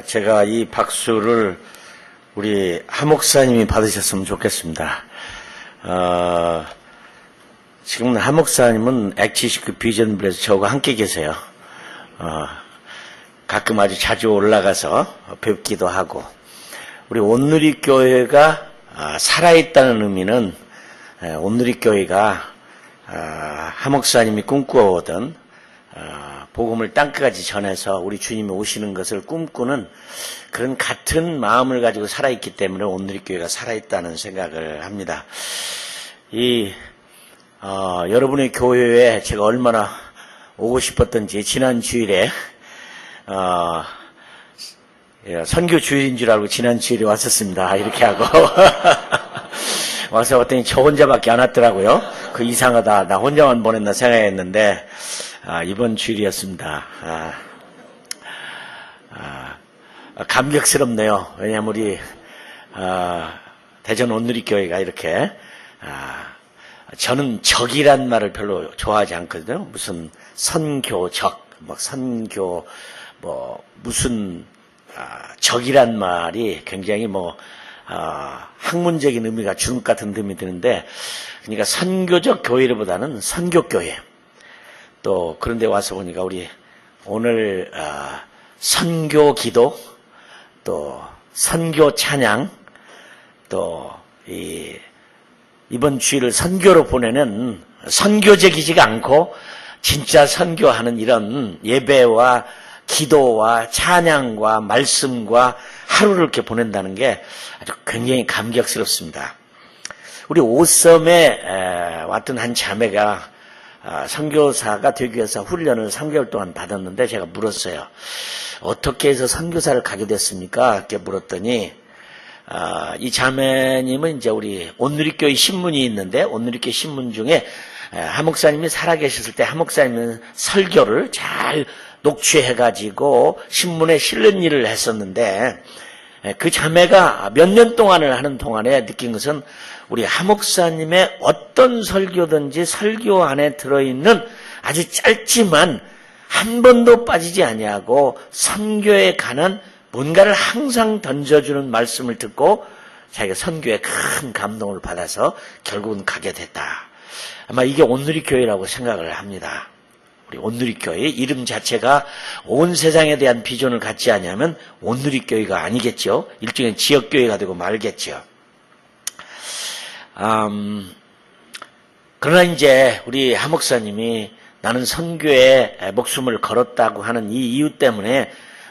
제가 이 박수를 우리 하 목사님이 받으셨으면 좋겠습니다. 지금 하 목사님은 엑치시크 비전블에서 저하고 함께 계세요. 가끔 아주 자주 올라가서 뵙기도 하고, 우리 온누리교회가 살아있다는 의미는 온누리교회가 하 목사님이 꿈꾸어오던 복음을 땅끝까지 전해서 우리 주님이 오시는 것을 꿈꾸는 그런 같은 마음을 가지고 살아있기 때문에 온누리교회가 살아있다는 생각을 합니다. 여러분의 교회에 제가 얼마나 오고 싶었던지 지난 주일에 선교 주일인 줄 알고 지난 주일에 왔었습니다. 이렇게 하고 와서 봤더니 저 혼자밖에 안 왔더라고요. 그 이상하다, 나 혼자만 보냈나 생각했는데 이번 주일이었습니다. 감격스럽네요. 왜냐하면 우리 대전 온누리교회가 이렇게 저는 적이란 말을 별로 좋아하지 않거든요. 무슨 선교적, 선교, 무슨 적이란 말이 굉장히 학문적인 의미가 주눅 같은 의미 드는데, 그러니까 선교적 교회보다는 선교교회. 또 그런데 와서 보니까 우리 오늘 선교 기도, 또 선교 찬양, 또 이번 주일을 선교로 보내는 선교적이지가 않고 진짜 선교하는 이런 예배와 기도와 찬양과 말씀과 하루를 이렇게 보낸다는 게 아주 굉장히 감격스럽습니다. 우리 오섬에 왔던 한 자매가 선교사가 되기 위해서 훈련을 3개월 동안 받았는데, 제가 물었어요. 어떻게 해서 선교사를 가게 됐습니까? 이렇게 물었더니 이 자매님은 이제 우리 온누리교회 신문이 있는데, 온누리교회 신문 중에 하 목사님이 살아계셨을 때 하 목사님은 설교를 잘 녹취해가지고 신문에 실는 일을 했었는데, 그 자매가 몇 년 동안을 하는 동안에 느낀 것은 우리 하 목사님의 어떤 설교든지 설교 안에 들어있는 아주 짧지만 한 번도 빠지지 아니하고 선교에 관한 뭔가를 항상 던져주는 말씀을 듣고 자기가 선교에 큰 감동을 받아서 결국은 가게 됐다. 아마 이게 온누리교회라고 생각을 합니다. 우리 온누리교회 이름 자체가 온 세상에 대한 비전을 갖지 않으면 온누리교회가 아니겠죠. 일종의 지역교회가 되고 말겠죠. 그러나 이제 우리 하 목사님이 나는 선교에 목숨을 걸었다고 하는 이 이유 때문에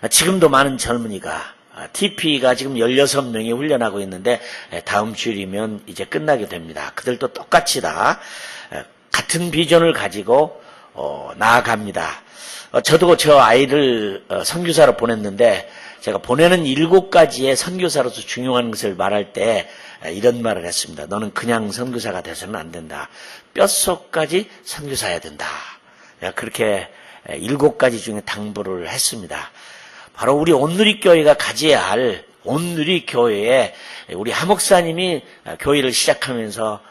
지금도 많은 젊은이가 TP가 지금 16명이 훈련하고 있는데 다음 주일이면 이제 끝나게 됩니다. 그들도 똑같이 다 같은 비전을 가지고 나아갑니다. 저도 저 아이를 선교사로 보냈는데, 제가 보내는 7가지의 선교사로서 중요한 것을 말할 때 이런 말을 했습니다. 너는 그냥 선교사가 돼서는 안 된다. 뼛속까지 선교사해야 된다. 그렇게 7가지 중에 당부를 했습니다. 바로 우리 온누리교회가 가져야 할, 온누리교회에 우리 하 목사님이 교회를 시작하면서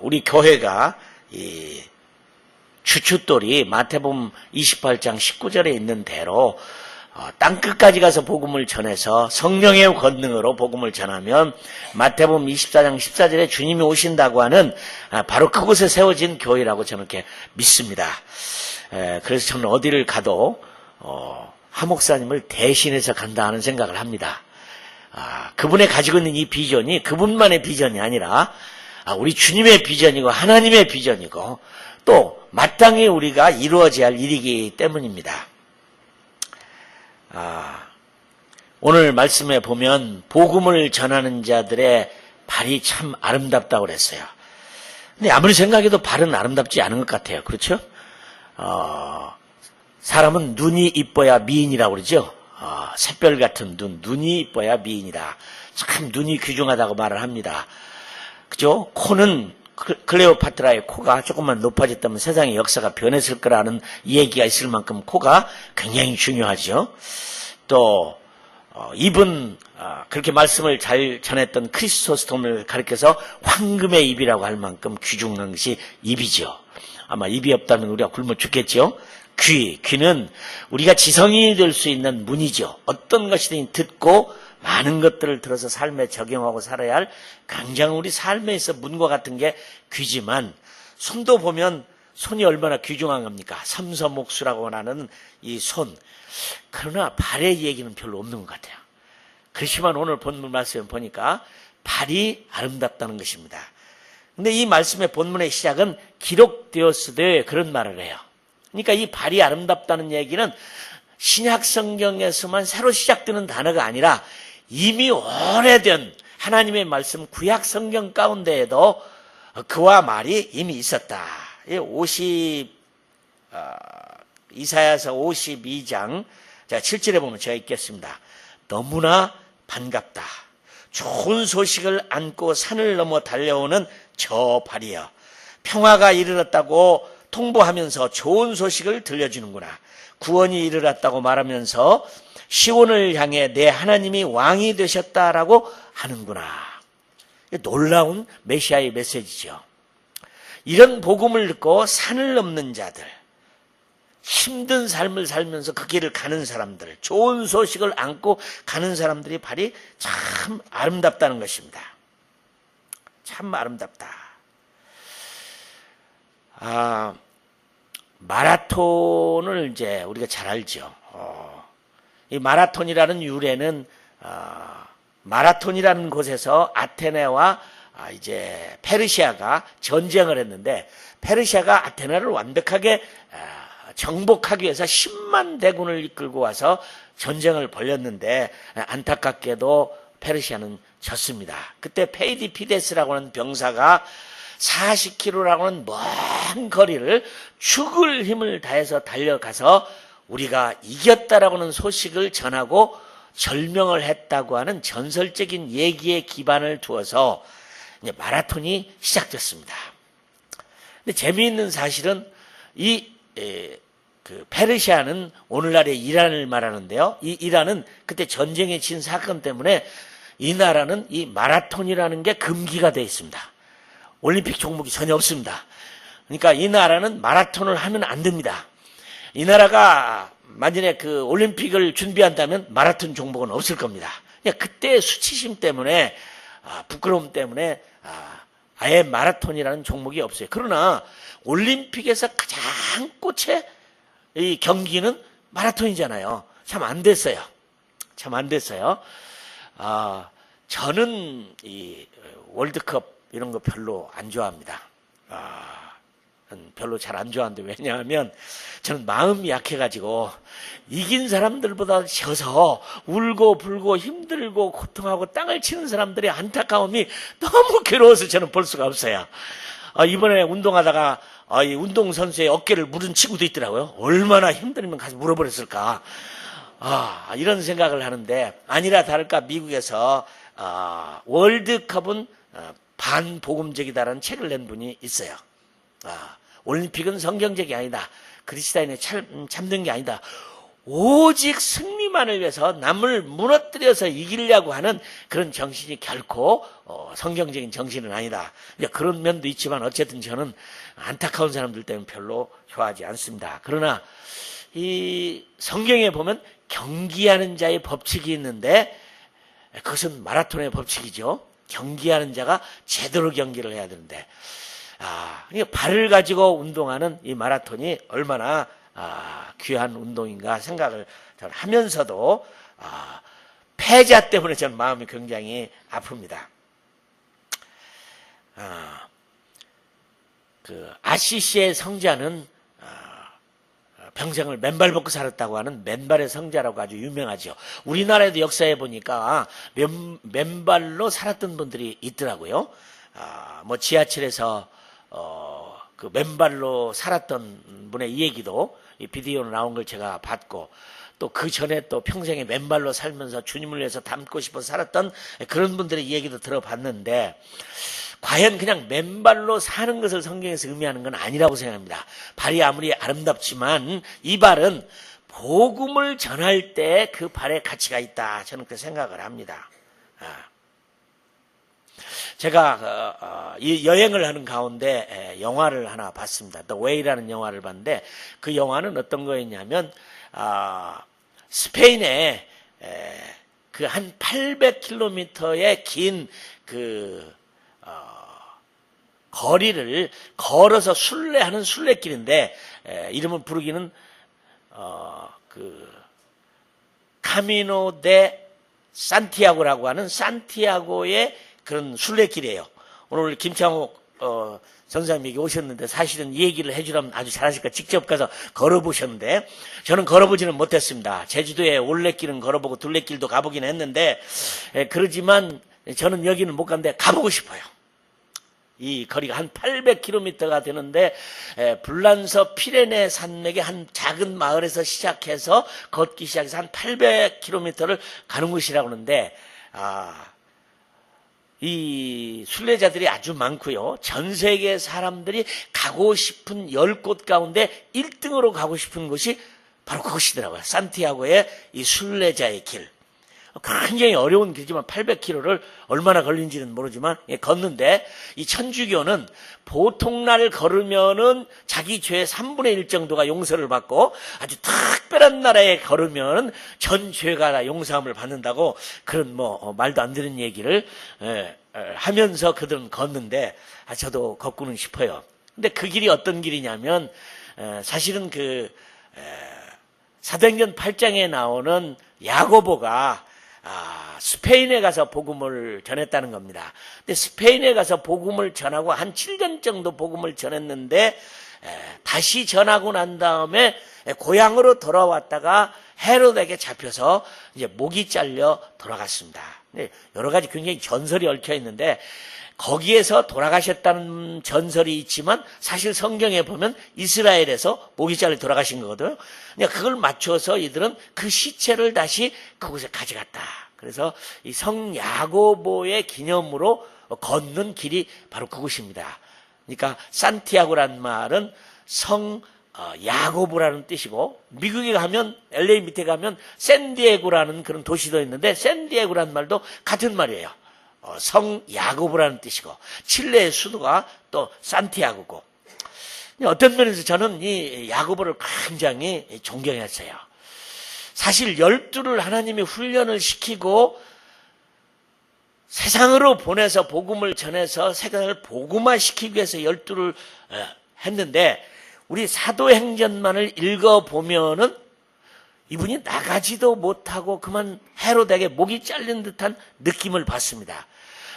우리 교회가 이 추추돌이 마태복음 28장 19절에 있는 대로 땅끝까지 가서 복음을 전해서 성령의 권능으로 복음을 전하면 마태복음 24장 14절에 주님이 오신다고 하는 바로 그곳에 세워진 교회라고 저는 이렇게 믿습니다. 그래서 저는 어디를 가도 하 목사님을 대신해서 간다 하는 생각을 합니다. 그분의 가지고 있는 이 비전이 그분만의 비전이 아니라 우리 주님의 비전이고 하나님의 비전이고 또 마땅히 우리가 이루어져야 할 일이기 때문입니다. 오늘 말씀에 보면 복음을 전하는 자들의 발이 참 아름답다고 그랬어요. 근데 아무리 생각해도 발은 아름답지 않은 것 같아요. 그렇죠? 사람은 눈이 이뻐야 미인이라고 그러죠. 샛별 같은 눈이 이뻐야 미인이다. 참 눈이 귀중하다고 말을 합니다. 그죠? 코는 클레오파트라의 코가 조금만 높아졌다면 세상의 역사가 변했을 거라는 얘기가 있을 만큼 코가 굉장히 중요하죠. 또 입은 그렇게 말씀을 잘 전했던 크리스토스톰을 가리켜서 황금의 입이라고 할 만큼 귀중한 것이 입이죠. 아마 입이 없다면 우리가 굶어 죽겠죠. 귀는 우리가 지성이 될 수 있는 문이죠. 어떤 것이든 듣고 많은 것들을 들어서 삶에 적용하고 살아야 할 굉장히 우리 삶에 있어 문과 같은 게 귀지만, 손도 보면 손이 얼마나 귀중한 겁니까? 삼서목수라고 하는 이 손. 그러나 발의 얘기는 별로 없는 것 같아요. 그렇지만 오늘 본문 말씀을 보니까 발이 아름답다는 것입니다. 근데 이 말씀의 본문의 시작은 기록되었으되 그런 말을 해요. 그러니까 이 발이 아름답다는 얘기는 신약 성경에서만 새로 시작되는 단어가 아니라 이미 오래된 하나님의 말씀 구약 성경 가운데에도 그와 말이 이미 있었다. 이사야서 52장 7절에 보면 제가 읽겠습니다. 너무나 반갑다. 좋은 소식을 안고 산을 넘어 달려오는 저 발이여. 평화가 이르렀다고 통보하면서 좋은 소식을 들려주는구나. 구원이 이르렀다고 말하면서 시온을 향해 내 하나님이 왕이 되셨다라고 하는구나. 놀라운 메시아의 메시지죠. 이런 복음을 듣고 산을 넘는 자들, 힘든 삶을 살면서 그 길을 가는 사람들, 좋은 소식을 안고 가는 사람들이 발이 참 아름답다는 것입니다. 참 아름답다. 마라톤을 이제 우리가 잘 알죠. 이 마라톤이라는 유래는 마라톤이라는 곳에서 아테네와 이제 페르시아가 전쟁을 했는데, 페르시아가 아테네를 완벽하게 정복하기 위해서 10만 대군을 이끌고 와서 전쟁을 벌였는데 안타깝게도 페르시아는 졌습니다. 그때 페이디피데스라고 하는 병사가 40km라고 하는 먼 거리를 죽을 힘을 다해서 달려가서 우리가 이겼다라고 하는 소식을 전하고 절명을 했다고 하는 전설적인 얘기에 기반을 두어서 이제 마라톤이 시작됐습니다. 근데 재미있는 사실은 그 페르시아는 오늘날의 이란을 말하는데요. 이 이란은 그때 전쟁에 진 사건 때문에 이 나라는 이 마라톤이라는 게 금기가 되어 있습니다. 올림픽 종목이 전혀 없습니다. 그러니까 이 나라는 마라톤을 하면 안 됩니다. 이 나라가 만약에 그 올림픽을 준비한다면 마라톤 종목은 없을 겁니다. 그냥 그때의 수치심 때문에, 부끄러움 때문에 아예 마라톤이라는 종목이 없어요. 그러나 올림픽에서 가장 꽃의 이 경기는 마라톤이잖아요. 참 안 됐어요. 참 안 됐어요. 저는 이 월드컵 이런 거 별로 안 좋아합니다. 별로 잘 안 좋아하는데, 왜냐하면 저는 마음이 약해가지고 이긴 사람들보다 져서 울고 불고 힘들고 고통하고 땅을 치는 사람들의 안타까움이 너무 괴로워서 저는 볼 수가 없어요. 이번에 운동하다가 이 운동선수의 어깨를 무른 친구도 있더라고요. 얼마나 힘들면 가서 물어버렸을까. 이런 생각을 하는데, 아니라 다를까 미국에서 월드컵은 반복음적이다라는 책을 낸 분이 있어요. 올림픽은 성경적이 아니다. 그리스도인의 참된 게 아니다. 오직 승리만을 위해서 남을 무너뜨려서 이기려고 하는 그런 정신이 결코 성경적인 정신은 아니다. 그런 면도 있지만 어쨌든 저는 안타까운 사람들 때문에 별로 좋아하지 않습니다. 그러나 이 성경에 보면 경기하는 자의 법칙이 있는데, 그것은 마라톤의 법칙이죠. 경기하는 자가 제대로 경기를 해야 되는데, 그러니까 발을 가지고 운동하는 이 마라톤이 얼마나 귀한 운동인가 생각을 저는 하면서도 패자 때문에 저는 마음이 굉장히 아픕니다. 그 아시시의 성자는 평생을 맨발 벗고 살았다고 하는 맨발의 성자라고 아주 유명하죠. 우리나라에도 역사에 보니까 맨발로 살았던 분들이 있더라고요. 뭐 지하철에서 그 맨발로 살았던 분의 이 얘기도 이 비디오로 나온 걸 제가 봤고, 또 그 전에 또 평생에 맨발로 살면서 주님을 위해서 닮고 싶어 살았던 그런 분들의 이 얘기도 들어봤는데, 과연 그냥 맨발로 사는 것을 성경에서 의미하는 건 아니라고 생각합니다. 발이 아무리 아름답지만 이 발은 복음을 전할 때 그 발에 가치가 있다. 저는 그렇게 생각을 합니다. 제가 이 여행을 하는 가운데 영화를 하나 봤습니다. The Way라는 영화를 봤는데 그 영화는 어떤 거였냐면 스페인에 그 한 800km의 긴 거리를 걸어서 순례하는 순례길인데 이름을 부르기는 카미노 데 산티아고라고 하는 산티아고의 그런 순례길이에요. 오늘 김창욱 전사님에게 오셨는데 사실은 이 얘기를 해주려면 아주 잘하실 거예요. 직접 가서 걸어보셨는데 저는 걸어보지는 못했습니다. 제주도에 올레길은 걸어보고 둘레길도 가보긴 했는데 그러지만 저는 여기는 못 갔는데 가보고 싶어요. 이 거리가 한 800km가 되는데 불란서 피레네 산맥의 한 작은 마을에서 시작해서 걷기 시작해서 한 800km를 가는 곳이라고 하는데 이 순례자들이 아주 많고요. 전 세계 사람들이 가고 싶은 10곳 가운데 1등으로 가고 싶은 곳이 바로 그것이더라고요. 산티아고의 이 순례자의 길. 굉장히 어려운 길이지만 800km를 얼마나 걸린지는 모르지만 걷는데 이 천주교는 보통 날 걸으면은 자기 죄의 3분의 1 정도가 용서를 받고 아주 특별한 날에 걸으면 전 죄가 다 용서함을 받는다고 그런 말도 안 되는 얘기를 하면서 그들은 걷는데 저도 걷고는 싶어요. 근데 그 길이 어떤 길이냐면 사실은 사도행전 8장에 나오는 야고보가 스페인에 가서 복음을 전했다는 겁니다. 근데 스페인에 가서 복음을 전하고 한 7년 정도 복음을 전했는데 다시 전하고 난 다음에 고향으로 돌아왔다가 헤롯에게 잡혀서 이제 목이 잘려 돌아갔습니다. 여러 가지 굉장히 전설이 얽혀 있는데 거기에서 돌아가셨다는 전설이 있지만 사실 성경에 보면 이스라엘에서 목이 잘려 돌아가신 거거든요. 그러니까 그걸 맞춰서 이들은 그 시체를 다시 그곳에 가져갔다. 그래서 이 성 야고보의 기념으로 걷는 길이 바로 그곳입니다. 그러니까 산티아고란 말은 성 야고보라는 뜻이고 미국에 가면 LA 밑에 가면 샌디에고라는 그런 도시도 있는데 샌디에고라는 말도 같은 말이에요. 성 야고보라는 뜻이고 칠레의 수도가 또 산티아고고 어떤 면에서 저는 이 야고보를 굉장히 존경했어요. 사실 12를 하나님이 훈련을 시키고 세상으로 보내서 복음을 전해서 세상을 복음화시키기 위해서 12를 했는데 우리 사도행전만을 읽어보면은 이분이 나가지도 못하고 그만 헤롯에게 목이 잘린 듯한 느낌을 받습니다.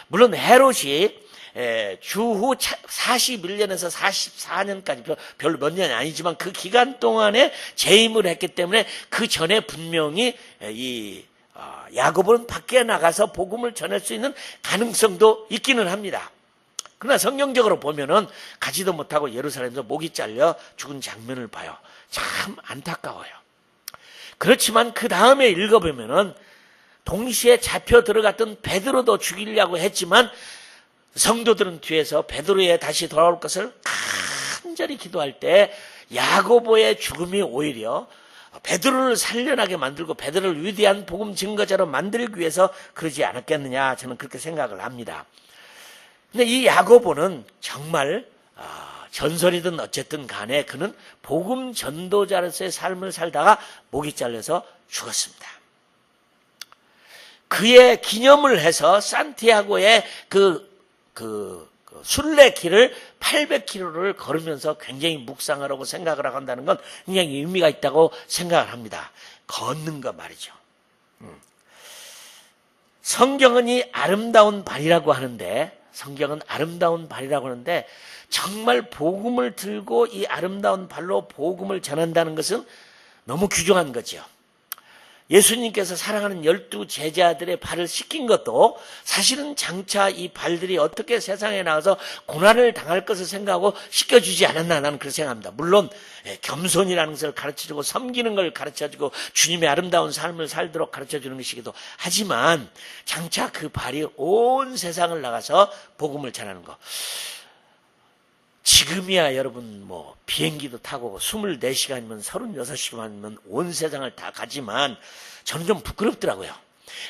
물론 헤롯이 주후 41년에서 44년까지 별로 몇 년이 아니지만 그 기간 동안에 재임을 했기 때문에 그 전에 분명히 이 야고보는 밖에 나가서 복음을 전할 수 있는 가능성도 있기는 합니다. 그러나 성경적으로 보면은 가지도 못하고 예루살렘에서 목이 잘려 죽은 장면을 봐요. 참 안타까워요. 그렇지만 그 다음에 읽어보면은 동시에 잡혀 들어갔던 베드로도 죽이려고 했지만 성도들은 뒤에서 베드로에 다시 돌아올 것을 간절히 기도할 때 야고보의 죽음이 오히려 베드로를 살려나게 만들고 베드로를 위대한 복음 증거자로 만들기 위해서 그러지 않았겠느냐 저는 그렇게 생각을 합니다. 근데 이 야고보는 정말 전설이든 어쨌든 간에 그는 복음 전도자로서의 삶을 살다가 목이 잘려서 죽었습니다. 그의 기념을 해서 산티아고의 그 순례길을 800km를 걸으면서 굉장히 묵상하라고 생각을 하고 한다는 건 굉장히 의미가 있다고 생각을 합니다. 걷는 거 말이죠. 성경은 이 아름다운 발이라고 하는데 정말 복음을 들고 이 아름다운 발로 복음을 전한다는 것은 너무 귀중한 거죠. 예수님께서 사랑하는 12 제자들의 발을 씻긴 것도 사실은 장차 이 발들이 어떻게 세상에 나가서 고난을 당할 것을 생각하고 씻겨주지 않았나 나는 그렇게 생각합니다. 물론 겸손이라는 것을 가르쳐주고 섬기는 걸 가르쳐주고 주님의 아름다운 삶을 살도록 가르쳐주는 것이기도 하지만 장차 그 발이 온 세상을 나가서 복음을 전하는 것. 지금이야 여러분 뭐 비행기도 타고 24시간이면 36시간이면 온 세상을 다 가지만 저는 좀 부끄럽더라고요.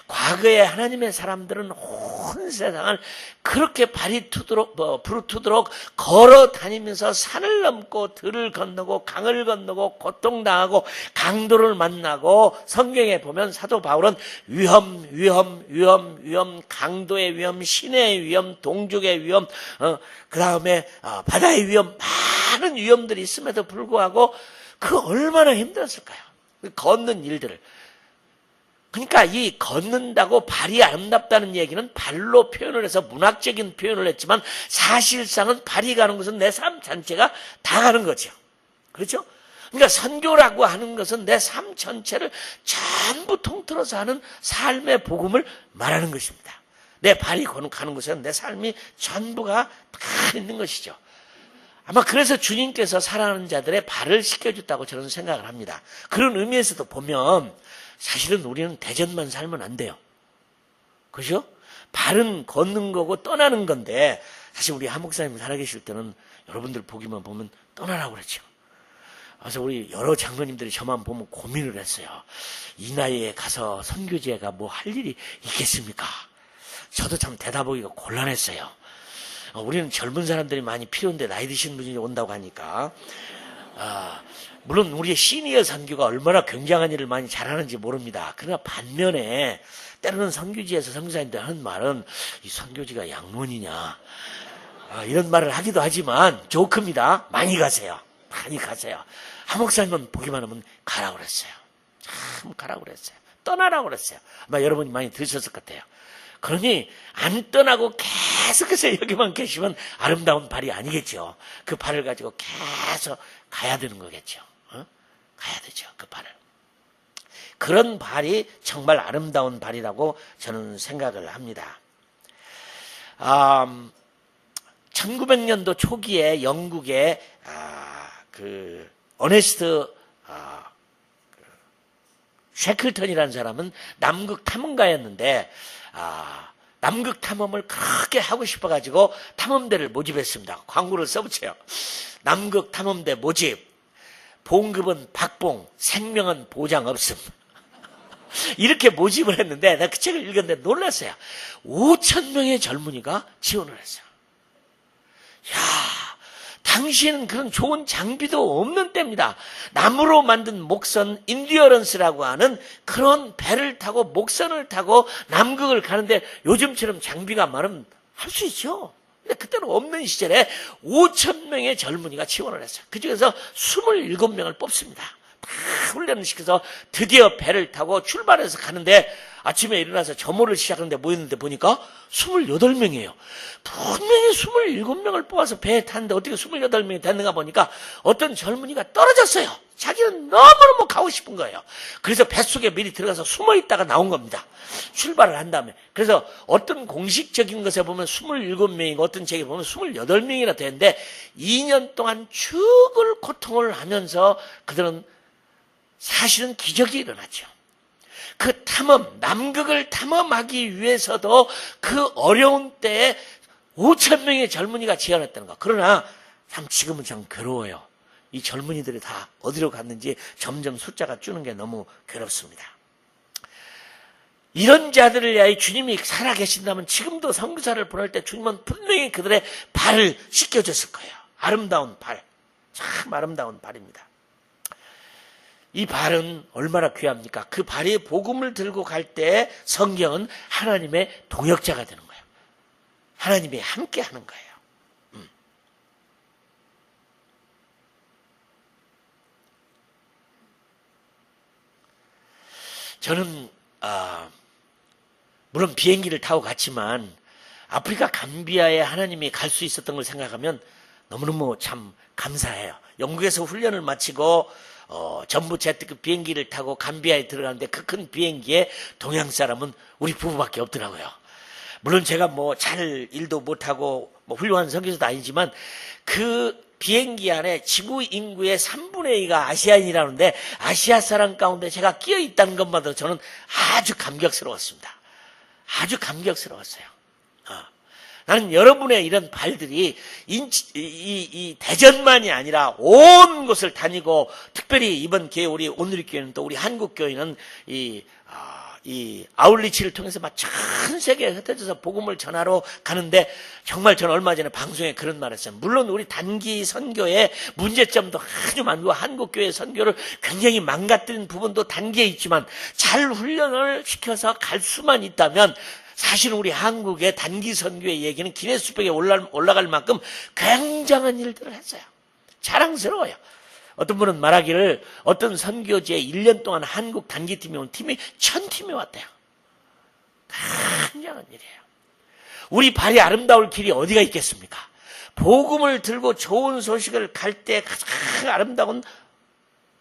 과거에 하나님의 사람들은 온 세상을 그렇게 발이 부르트도록 걸어 다니면서 산을 넘고 들을 건너고 강을 건너고 고통당하고 강도를 만나고, 성경에 보면 사도 바울은 위험, 강도의 위험, 신의 위험, 동족의 위험, 그 다음에 바다의 위험, 많은 위험들이 있음에도 불구하고 그 얼마나 힘들었을까요? 걷는 일들을. 그러니까 이 걷는다고 발이 아름답다는 얘기는 발로 표현을 해서 문학적인 표현을 했지만 사실상은 발이 가는 것은 내 삶 전체가 다 가는 거죠. 그렇죠? 그러니까 선교라고 하는 것은 내 삶 전체를 전부 통틀어서 하는 삶의 복음을 말하는 것입니다. 내 발이 가는 곳에는 내 삶이 전부가 다 있는 것이죠. 아마 그래서 주님께서 사랑하는 자들의 발을 씻겨줬다고 저는 생각을 합니다. 그런 의미에서도 보면 사실은 우리는 대전만 살면 안 돼요. 그죠? 발은 걷는 거고 떠나는 건데, 사실 우리 한 목사님 살아계실 때는 여러분들 보기만 보면 떠나라고 그랬죠. 그래서 우리 여러 장로님들이 저만 보면 고민을 했어요. 이 나이에 가서 선교지가 뭐 할 일이 있겠습니까? 저도 참 대답하기가 곤란했어요. 우리는 젊은 사람들이 많이 필요한데 나이 드신 분이 온다고 하니까. 물론 우리의 시니어 선교가 얼마나 굉장한 일을 많이 잘하는지 모릅니다. 그러나 반면에 때로는 선교지에서 선교사님들 하는 말은 이 선교지가 양론이냐 이런 말을 하기도 하지만 조크입니다. 많이 가세요. 많이 가세요. 한 목사님은 보기만 하면 가라고 그랬어요. 참 가라고 그랬어요. 떠나라고 그랬어요. 아마 여러분이 많이 들으셨을 것 같아요. 그러니 안 떠나고 계속해서 여기만 계시면 아름다운 발이 아니겠죠. 그 발을 가지고 계속 가야 되는 거겠죠. 가야 되죠. 그 발을. 그런 발이 정말 아름다운 발이라고 저는 생각을 합니다. 1900년도 초기에 영국의 그 어네스트 셰클턴이라는 사람은 남극 탐험가였는데 남극 탐험을 그렇게 하고 싶어가지고 탐험대를 모집했습니다. 광고를 써붙여요. 남극 탐험대 모집. 봉급은 박봉, 생명은 보장 없음. 이렇게 모집을 했는데 내가 그 책을 읽었는데 놀랐어요. 5,000명의 젊은이가 지원을 했어요. 야, 당시에는 그런 좋은 장비도 없는 때입니다. 나무로 만든 목선 인디어런스라고 하는 그런 배를 타고 목선을 타고 남극을 가는데 요즘처럼 장비가 많으면 할 수 있죠. 근데 그때는 없는 시절에 5,000명의 젊은이가 지원을 했어요. 그중에서 27명을 뽑습니다. 다 훈련을 시켜서 드디어 배를 타고 출발해서 가는데 아침에 일어나서 점호를 시작하는데 모였는데 보니까 28명이에요. 분명히 27명을 뽑아서 배에 탔는데 어떻게 28명이 됐는가 보니까 어떤 젊은이가 떨어졌어요. 자기는 너무너무 가고 싶은 거예요. 그래서 뱃속에 미리 들어가서 숨어 있다가 나온 겁니다. 출발을 한 다음에. 그래서 어떤 공식적인 것에 보면 27명이고 어떤 책에 보면 28명이나 되는데 2년 동안 죽을 고통을 하면서 그들은 사실은 기적이 일어났죠. 그 탐험, 남극을 탐험하기 위해서도 그 어려운 때에 5,000명의 젊은이가 지원했다는 거. 그러나 참 지금은 참 괴로워요. 이 젊은이들이 다 어디로 갔는지 점점 숫자가 주는 게 너무 괴롭습니다. 이런 자들을 위하여 주님이 살아계신다면 지금도 선교사를 보낼 때 주님은 분명히 그들의 발을 씻겨줬을 거예요. 아름다운 발, 참 아름다운 발입니다. 이 발은 얼마나 귀합니까? 그 발이 복음을 들고 갈 때 성경은 하나님의 동역자가 되는 거예요. 하나님이 함께 하는 거예요. 저는 물론 비행기를 타고 갔지만 아프리카 감비아에 하나님이 갈 수 있었던 걸 생각하면 너무너무 참 감사해요. 영국에서 훈련을 마치고 전부 제트급 비행기를 타고 감비아에 들어가는데 그 큰 비행기에 동양 사람은 우리 부부밖에 없더라고요. 물론 제가 뭐 잘 일도 못하고 뭐 훌륭한 선교사도 아니지만 그 비행기 안에 지구 인구의 3분의 2가 아시아인이라는데 아시아 사람 가운데 제가 끼어 있다는 것만으로 저는 아주 감격스러웠습니다. 아주 감격스러웠어요. 나는 여러분의 이런 발들이 이 대전만이 아니라 온 곳을 다니고, 특별히 이번 기회에 우리 온누리교회는 또 우리 한국교회는 이 아울리치를 통해서 막 전 세계에 흩어져서 복음을 전하러 가는데, 정말 저는 얼마 전에 방송에 그런 말을 했어요. 물론 우리 단기 선교의 문제점도 아주 많고 한국교회 선교를 굉장히 망가뜨린 부분도 단기에 있지만, 잘 훈련을 시켜서 갈 수만 있다면 사실 우리 한국의 단기 선교의 얘기는 기네스북에 올라갈 만큼 굉장한 일들을 했어요. 자랑스러워요. 어떤 분은 말하기를 어떤 선교지에 1년 동안 한국 단기팀이 온 팀이 1000팀이 왔대요. 굉장한 일이에요. 우리 발이 아름다울 길이 어디가 있겠습니까? 복음을 들고 좋은 소식을 갈 때 가장 아름다운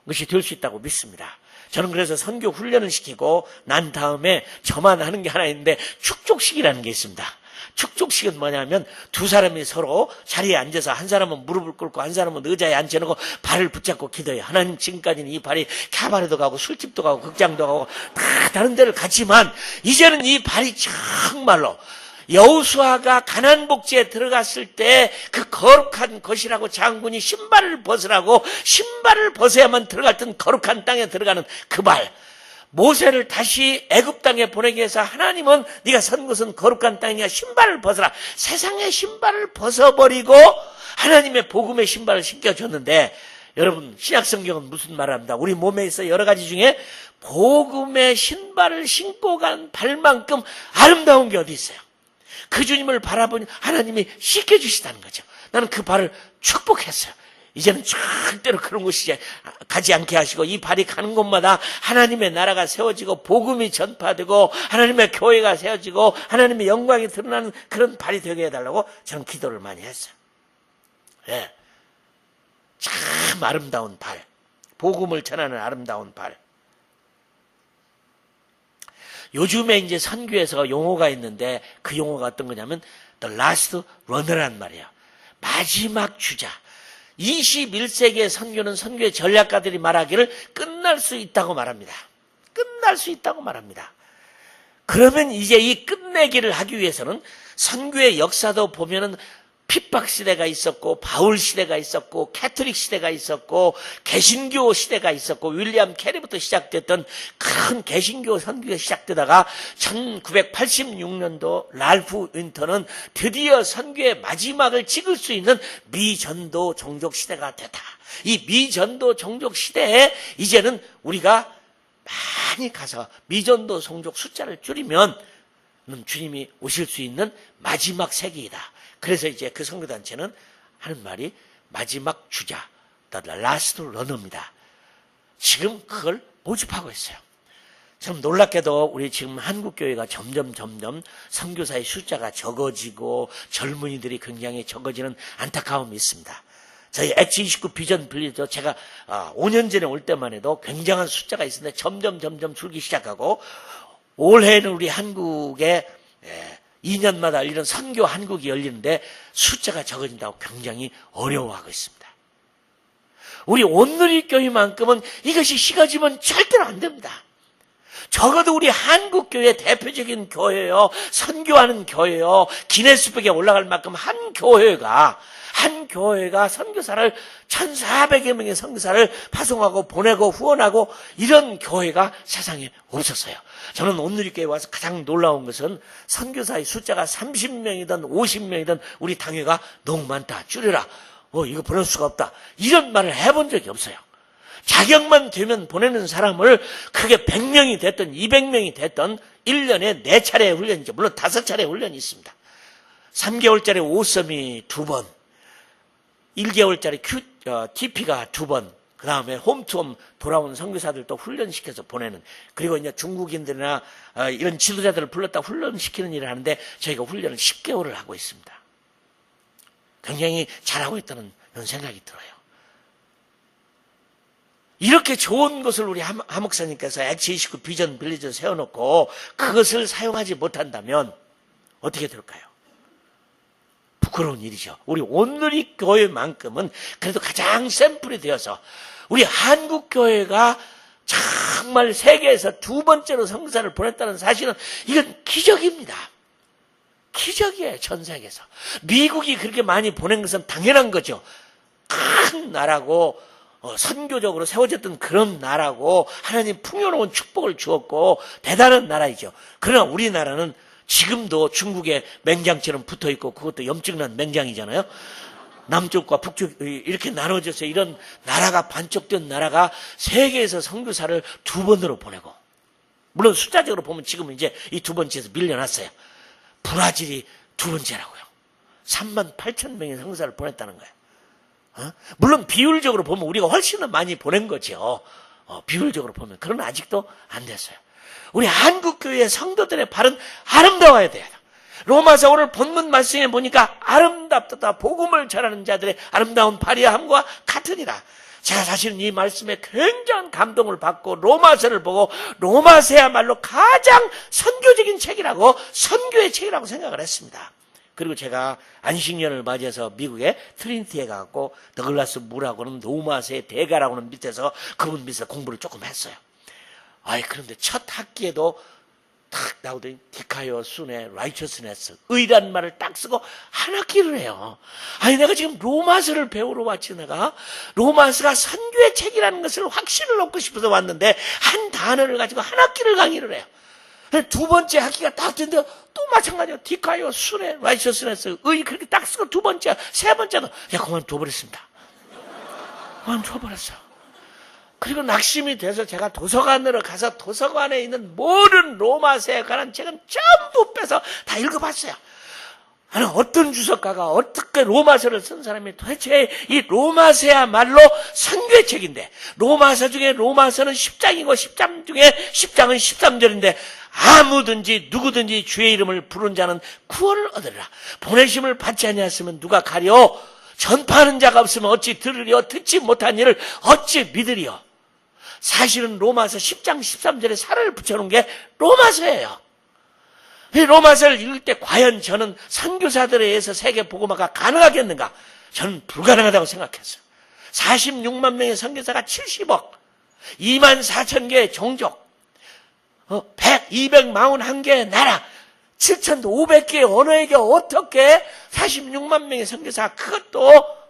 것이 될 수 있다고 믿습니다. 저는 그래서 선교 훈련을 시키고 난 다음에 저만 하는 게 하나 있는데, 축족식이라는 게 있습니다. 축족식은 뭐냐면 두 사람이 서로 자리에 앉아서 한 사람은 무릎을 꿇고 한 사람은 의자에 앉혀놓고 발을 붙잡고 기도해요. 하나님, 지금까지는 이 발이 캬바레도 가고 술집도 가고 극장도 가고 다 다른 데를 갔지만 이제는 이 발이 정말로 여호수아가 가나안 복지에 들어갔을 때 그 거룩한 것이라고 장군이 신발을 벗으라고, 신발을 벗어야만 들어갔던 거룩한 땅에 들어가는 그 발, 모세를 다시 애굽 땅에 보내기 위해서 하나님은 네가 선 곳은 거룩한 땅이야, 신발을 벗어라. 세상의 신발을 벗어버리고 하나님의 복음의 신발을 신겨줬는데, 여러분 신약 성경은 무슨 말을 합니다. 우리 몸에 있어 여러 가지 중에 복음의 신발을 신고 간 발만큼 아름다운 게 어디 있어요? 그 주님을 바라보니 하나님이 씻겨주시다는 거죠. 나는 그 발을 축복했어요. 이제는 절대로 그런 곳이 가지 않게 하시고, 이 발이 가는 곳마다 하나님의 나라가 세워지고 복음이 전파되고 하나님의 교회가 세워지고 하나님의 영광이 드러나는 그런 발이 되게 해달라고 저는 기도를 많이 했어요. 네. 참 아름다운 발, 복음을 전하는 아름다운 발. 요즘에 이제 선교에서 용어가 있는데, 그 용어가 어떤 거냐면 The Last Runner란 말이에요. 마지막 주자. 21세기의 선교는 선교의 전략가들이 말하기를 끝날 수 있다고 말합니다. 끝날 수 있다고 말합니다. 그러면 이제 이 끝내기를 하기 위해서는 선교의 역사도 보면은 핍박 시대가 있었고, 바울 시대가 있었고, 캐톨릭 시대가 있었고, 개신교 시대가 있었고, 윌리엄 캐리부터 시작됐던 큰 개신교 선교가 시작되다가 1986년도 랄프 윈터는 드디어 선교의 마지막을 찍을 수 있는 미전도 종족 시대가 됐다. 이 미전도 종족 시대에 이제는 우리가 많이 가서 미전도 종족 숫자를 줄이면 주님이 오실 수 있는 마지막 세기이다. 그래서 이제 그 선교단체는 하는 말이 마지막 주자, The Last Runner입니다. 지금 그걸 모집하고 있어요. 참 놀랍게도 우리 지금 한국교회가 점점 선교사의 숫자가 적어지고 젊은이들이 굉장히 적어지는 안타까움이 있습니다. 저희 X29 비전 빌리저 제가 5년 전에 올 때만 해도 굉장한 숫자가 있었는데 점점 줄기 시작하고, 올해는 우리 한국에 2년마다 이런 선교 한국이 열리는데 숫자가 적어진다고 굉장히 어려워하고 있습니다. 우리 온누리교회만큼은 이것이 식어지면 절대로 안 됩니다. 적어도 우리 한국교회 대표적인 교회요, 선교하는 교회요, 기네스북에 올라갈 만큼 한 교회가 선교사를 1,400여 명의 선교사를 파송하고 보내고 후원하고 이런 교회가 세상에 없었어요. 저는 온누리교회에 와서 가장 놀라운 것은 선교사의 숫자가 30명이든 50명이든 우리 당회가 너무 많다, 줄여라, 이거 보낼 수가 없다, 이런 말을 해본 적이 없어요. 자격만 되면 보내는 사람을 그게 100명이 됐든 200명이 됐든 1년에 4차례의 훈련이죠. 물론 5차례의 훈련이 있습니다. 3개월짜리 오썸이 2번, 1개월짜리 TP가 2번, 그 다음에 홈투홈 돌아온 선교사들 또 훈련시켜서 보내는, 그리고 이제 중국인들이나 이런 지도자들을 불렀다 훈련시키는 일을 하는데 저희가 훈련을 10개월을 하고 있습니다. 굉장히 잘하고 있다는 그런 생각이 들어요. 이렇게 좋은 것을 우리 하 목사님께서 X29 비전 빌리저 세워놓고 그것을 사용하지 못한다면 어떻게 될까요? 부끄러운 일이죠. 우리 온누리 교회만큼은 그래도 가장 샘플이 되어서 우리 한국교회가 정말 세계에서 2번째로 선교사를 보냈다는 사실은 이건 기적입니다. 기적이에요. 전 세계에서. 미국이 그렇게 많이 보낸 것은 당연한 거죠. 큰 나라고 선교적으로 세워졌던 그런 나라고 하나님 풍요로운 축복을 주었고 대단한 나라이죠. 그러나 우리나라는 지금도 중국의 맹장처럼 붙어있고 그것도 염증난 맹장이잖아요. 남쪽과 북쪽 이렇게 나눠져서 이런 나라가 반쪽된 나라가 세계에서 선교사를 2번으로 보내고, 물론 숫자적으로 보면 지금은 이제 이 2번째에서 밀려났어요. 브라질이 2번째라고요. 38,000명의 선교사를 보냈다는 거예요. 물론 비율적으로 보면 우리가 훨씬 더 많이 보낸 거죠. 비율적으로 보면. 그러나 아직도 안 됐어요. 우리 한국교회 성도들의 발은 아름다워야 돼요. 로마서 오늘 본문 말씀에 보니까 아름답다. 복음을 전하는 자들의 아름다운 발이함과 같으니라. 제가 사실은 이 말씀에 굉장한 감동을 받고 로마서를 보고 로마서야말로 가장 선교적인 책이라고, 선교의 책이라고 생각을 했습니다. 그리고 제가 안식년을 맞이해서 미국의 트리니티에 가고 더글라스 무라고는 로마서의 대가라고는 밑에서 그분 밑에서 공부를 조금 했어요. 그런데 첫 학기에도 탁 나오더니 디카요 순의 라이처스네스, 의란 말을 딱 쓰고 한 학기를 해요. 내가 지금 로마서를 배우러 왔지. 내가 로마서가 선교의 책이라는 것을 확신을 얻고 싶어서 왔는데 한 단어를 가지고 한 학기를 강의를 해요. 2번째 학기가 딱 됐는데 또 마찬가지예요. 디카요 순의 라이처스네스, 의 그렇게 딱 쓰고 2번째, 3번째도 그만둬버렸습니다. 그만둬버렸어. 그리고 낙심이 돼서 제가 도서관으로 가서 도서관에 있는 모든 로마서에 관한 책은 전부 빼서 다 읽어봤어요. 어떤 주석가가 어떻게 로마서를 쓴 사람이 도대체 이 로마서야말로 선교의 책인데, 로마서 중에 로마서는 10장이고 10장 중에 10장은 13절인데 아무든지 누구든지 주의 이름을 부른 자는 구원을 얻으리라. 보내심을 받지 아니하였으면 누가 가려? 전파하는 자가 없으면 어찌 들으리요? 듣지 못한 일을 어찌 믿으리요? 사실은 로마서 10장 13절에 살을 붙여놓은 게 로마서예요. 이 로마서를 읽을 때 과연 저는 선교사들에 의해서 세계 복음화가 가능하겠는가? 저는 불가능하다고 생각했어요. 46만 명의 선교사가 70억, 2만 4천 개의 종족, 241개의 나라, 7,500개의 언어에게 어떻게 46만 명의 선교사가, 그것도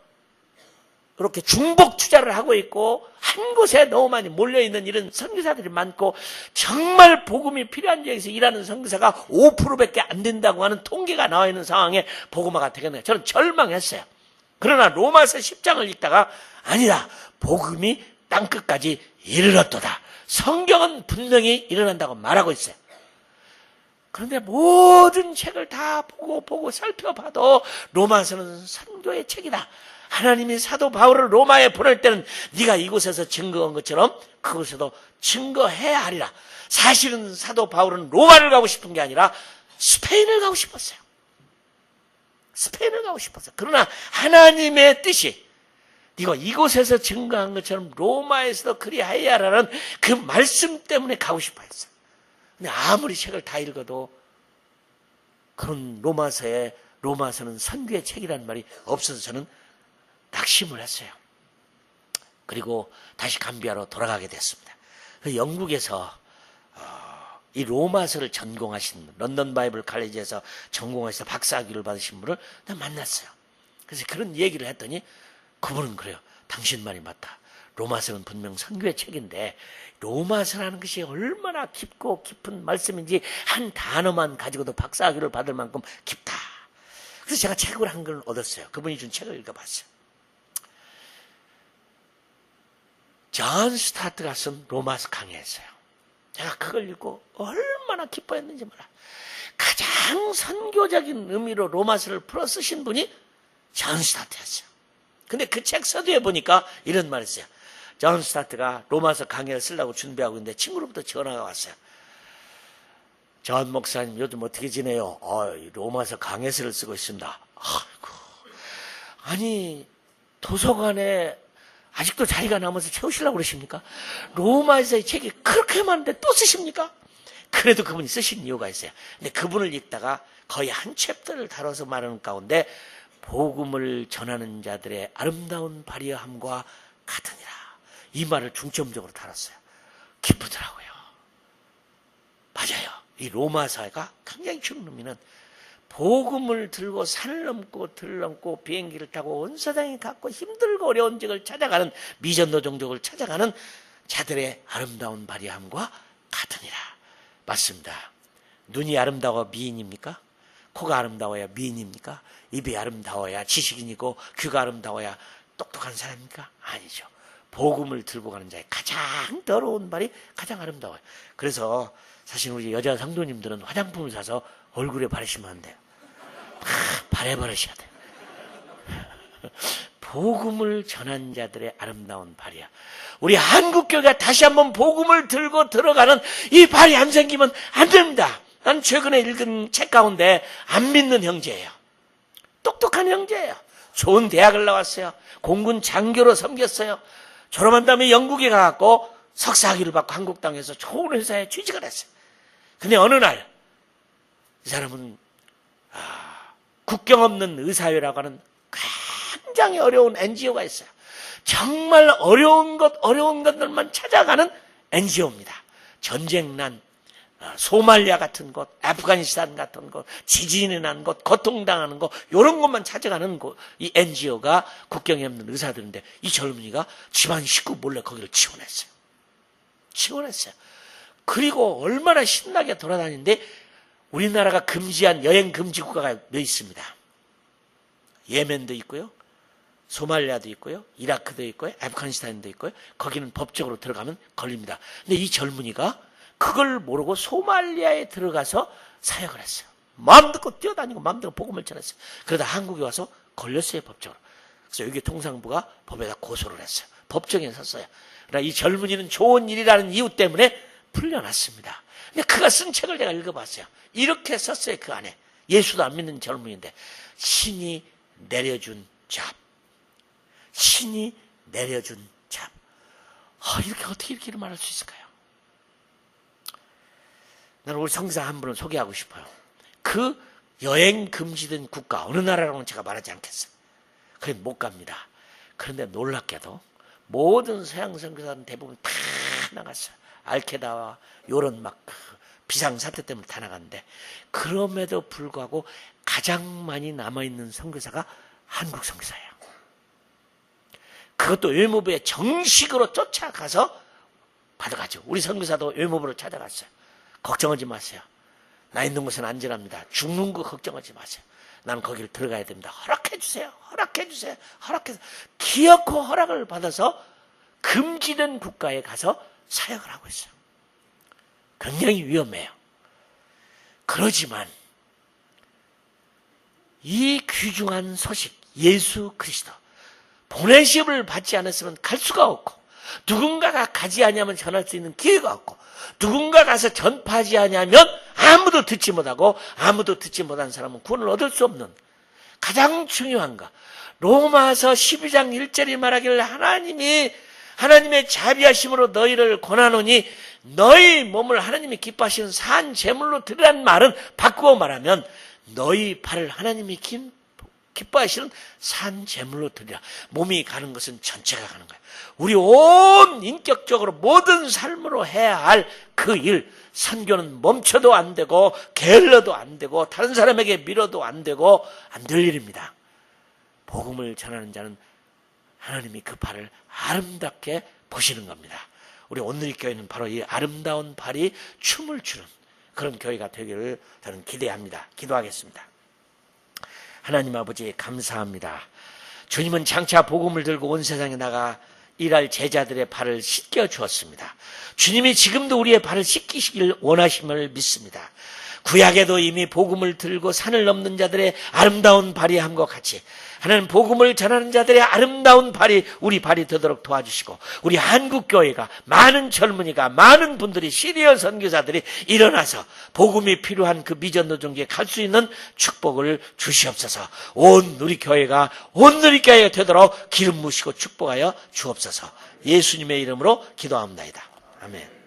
그렇게 중복 투자를 하고 있고 한 곳에 너무 많이 몰려있는 이런 선교사들이 많고, 정말 복음이 필요한 지역에서 일하는 선교사가 5%밖에 안 된다고 하는 통계가 나와 있는 상황에 복음화가 되겠네요. 저는 절망했어요. 그러나 로마서 10장을 읽다가 아니다, 복음이 땅끝까지 이르렀도다. 성경은 분명히 일어난다고 말하고 있어요. 그런데 모든 책을 다 보고 살펴봐도 로마서는 선교의 책이다. 하나님이 사도 바울을 로마에 보낼 때는 네가 이곳에서 증거한 것처럼 그곳에도 증거해야 하리라. 사실은 사도 바울은 로마를 가고 싶은 게 아니라 스페인을 가고 싶었어요. 스페인을 가고 싶었어요. 그러나 하나님의 뜻이 네가 이곳에서 증거한 것처럼 로마에서도 그리하여야 하라는 그 말씀 때문에 가고 싶어 했어요. 근데 아무리 책을 다 읽어도 그런 로마서는 선교의 책이라는 말이 없어서 저는 낙심을 했어요. 그리고 다시 감비아로 돌아가게 됐습니다. 영국에서 이 로마서를 전공하신, 런던 바이블 칼리지에서 전공하셔서 박사학위를 받으신 분을 만났어요. 그래서 그런 얘기를 했더니 그분은 그래요. 당신 말이 맞다. 로마서는 분명 선교의 책인데 로마서라는 것이 얼마나 깊고 깊은 말씀인지 한 단어만 가지고도 박사학위를 받을 만큼 깊다. 그래서 제가 책을 한 권 얻었어요. 그분이 준 책을 읽어봤어요. 존 스타트가 쓴 로마서 강의였어요. 제가 그걸 읽고 얼마나 기뻐했는지 몰라. 가장 선교적인 의미로 로마서를 풀어 쓰신 분이 존 스타트였어요. 근데 그 책 서두에 보니까 이런 말을 했어요. 존 스타트가 로마서 강의를 쓰려고 준비하고 있는데 친구로부터 전화가 왔어요. 존 목사님 요즘 어떻게 지내요? 로마서 강해서를 쓰고 있습니다. 아니 도서관에 아직도 자리가 남아서 채우시려고 그러십니까? 로마서의 책이 그렇게 많은데 또 쓰십니까? 그래도 그분이 쓰신 이유가 있어요. 근데 그분을 읽다가 거의 한 챕터를 다뤄서 말하는 가운데 복음을 전하는 자들의 아름다운 발휘함과 같으니라, 이 말을 중점적으로 다뤘어요. 기쁘더라고요. 맞아요. 이 로마서가 굉장히 중요한 의미는 복음을 들고 산을 넘고 들을 넘고 비행기를 타고 온 세상에 갔고 힘들고 어려운 적을 찾아가는 미전도 종족을 찾아가는 자들의 아름다운 발이함과 같으니라. 맞습니다. 눈이 아름다워 미인입니까? 코가 아름다워야 미인입니까? 입이 아름다워야 지식인이고 귀가 아름다워야 똑똑한 사람입니까? 아니죠. 복음을 들고 가는 자의 가장 더러운 발이 가장 아름다워요. 그래서 사실 우리 여자 성도님들은 화장품을 사서 얼굴에 바르시면 안 돼요. 다 발에 바르셔야 돼요. 복음을 전한 자들의 아름다운 발이야. 우리 한국교회가 다시 한번 복음을 들고 들어가는 이 발이 안 생기면 안 됩니다. 난 최근에 읽은 책 가운데 안 믿는 형제예요. 똑똑한 형제예요. 좋은 대학을 나왔어요. 공군 장교로 섬겼어요. 졸업한 다음에 영국에 가갖고 석사학위를 받고 한국 땅에서 좋은 회사에 취직을 했어요. 근데 어느 날 이 사람은 국경 없는 의사회라고 하는 굉장히 어려운 NGO가 있어요. 정말 어려운 것들만 찾아가는 NGO입니다. 전쟁난, 소말리아 같은 곳, 아프가니스탄 같은 곳, 지진이 난 곳, 고통당하는 곳, 이런 곳만 찾아가는 곳, 이 NGO가 국경에 없는 의사들인데 이 젊은이가 집안 식구 몰래 거기를 지원했어요. 그리고 얼마나 신나게 돌아다니는데 우리나라가 금지한 여행 금지 국가가 몇 있습니다. 예멘도 있고요. 소말리아도 있고요. 이라크도 있고요. 아프가니스탄도 있고요. 거기는 법적으로 들어가면 걸립니다. 근데 이 젊은이가 그걸 모르고 소말리아에 들어가서 사역을 했어요. 마음대로 뛰어다니고 마음대로 복음을 전했어요. 그러다 한국에 와서 걸렸어요, 법적으로. 그래서 여기 통상부가 법에다 고소를 했어요. 법정에 섰어요. 그러나 이 젊은이는 좋은 일이라는 이유 때문에 풀려났습니다. 근데 그가 쓴 책을 제가 읽어봤어요. 이렇게 썼어요, 그 안에. 예수도 안 믿는 젊은이인데 신이 내려준 잡. 신이 내려준 잡. 이렇게 어떻게 이렇게 말할 수 있을까요? 나는 우리 성사 한 분을 소개하고 싶어요. 그 여행 금지된 국가 어느 나라라고는 제가 말하지 않겠어요. 그래 못 갑니다. 그런데 놀랍게도 모든 서양 선교사는 대부분 다 나갔어요. 알케다와 요런 막 비상사태 때문에 다 나갔는데 그럼에도 불구하고 가장 많이 남아있는 선교사가 한국 선교사예요. 그것도 외무부에 정식으로 쫓아가서 받아가죠. 우리 선교사도 외무부를 찾아갔어요. 걱정하지 마세요. 나 있는 곳은 안전합니다. 죽는 거 걱정하지 마세요. 나는 거기를 들어가야 됩니다. 허락해 주세요. 허락해서 기어코 허락을 받아서 금지된 국가에 가서 사역을 하고 있어요. 굉장히 위험해요. 그러지만 이 귀중한 소식, 예수 그리스도 보내심을 받지 않았으면 갈 수가 없고 누군가가 가지 아니하면 전할 수 있는 기회가 없고 누군가 가서 전파하지 아니하면 아무도 듣지 못하고 아무도 듣지 못한 사람은 구원을 얻을 수 없는 가장 중요한 것. 로마서 12장 1절이 말하기를 하나님의 자비하심으로 너희를 권하노니 너희 몸을 하나님이 기뻐하시는 산 제물로 드리라는 말은 바꾸어 말하면 너희 발을 하나님이 기뻐하시는 산 제물로 드리라. 몸이 가는 것은 전체가 가는 거예요. 우리 온 인격적으로 모든 삶으로 해야 할 그 일, 선교는 멈춰도 안 되고 게을러도 안 되고 다른 사람에게 밀어도 안 되고 안 될 일입니다. 복음을 전하는 자는 하나님이 그 발을 아름답게 보시는 겁니다. 우리 오늘의 교회는 바로 이 아름다운 발이 춤을 추는 그런 교회가 되기를 저는 기대합니다. 기도하겠습니다. 하나님 아버지 감사합니다. 주님은 장차 복음을 들고 온 세상에 나가 일할 제자들의 발을 씻겨 주었습니다. 주님이 지금도 우리의 발을 씻기시길 원하심을 믿습니다. 구약에도 이미 복음을 들고 산을 넘는 자들의 아름다운 발이 함과 같이 하나님 복음을 전하는 자들의 아름다운 발이 우리 발이 되도록 도와주시고 우리 한국교회가 많은 젊은이가 많은 분들이 시리얼 선교사들이 일어나서 복음이 필요한 그 미전도 종지에 갈 수 있는 축복을 주시옵소서. 온 우리 교회가 되도록 기름 부으시고 축복하여 주옵소서. 예수님의 이름으로 기도합니다. 아멘.